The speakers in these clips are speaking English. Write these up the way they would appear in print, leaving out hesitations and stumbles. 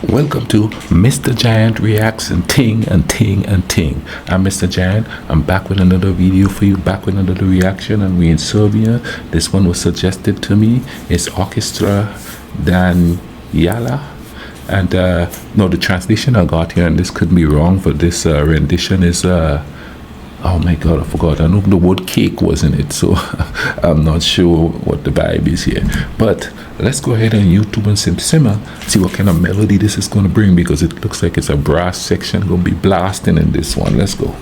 Welcome to Mr. Giant Reacts and Ting and Ting and Ting. I'm Mr. Giant. I'm back with another video for you, back with another reaction, and we're in Serbia. This one was suggested to me. It's Orkestar Danijela. And no, the translation I got here, and this could be wrong, but this rendition is oh my god, I forgot. I know the word cake was in it, so I'm not sure what the vibe is here. But let's go ahead and YouTube and simmer, see what kind of melody this is going to bring, because it looks like it's a brass section going to be blasting in this one. Let's go.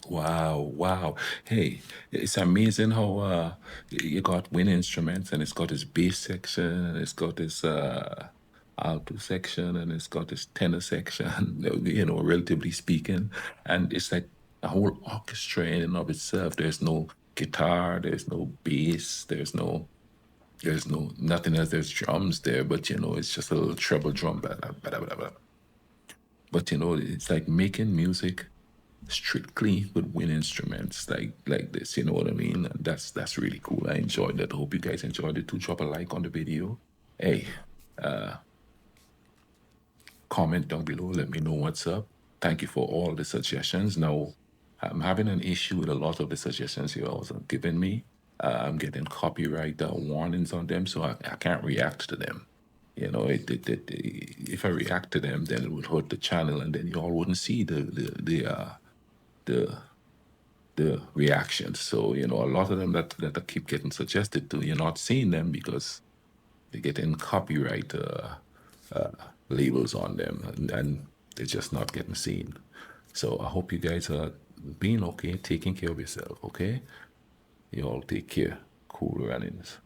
Wow, wow. Hey, it's amazing how you got wind instruments, and it's got this bass section, and it's got this alto section, and it's got this tenor section, relatively speaking. And it's like a whole orchestra in and of itself. There's no guitar, there's no bass, there's no nothing else. There's drums there, but it's just a little treble drum. Blah, blah, blah, blah, blah. But it's like making music strictly with wind instruments like this, you know what I mean? And that's really cool. I enjoyed that. Hope you guys enjoyed it too. Drop a like on the video. Hey, comment down below, let me know what's up. Thank you for all the suggestions. Now, I'm having an issue with a lot of the suggestions you also given me. I'm getting copyright warnings on them, so I can't react to them. If I react to them, then it would hurt the channel, and then you all wouldn't see the reactions. So a lot of them that I keep getting suggested to, you're not seeing them because they're getting copyright labels on them, and They're just not getting seen. So I hope you guys are being okay, taking care of yourself, okay? You all take care. Cool runnings.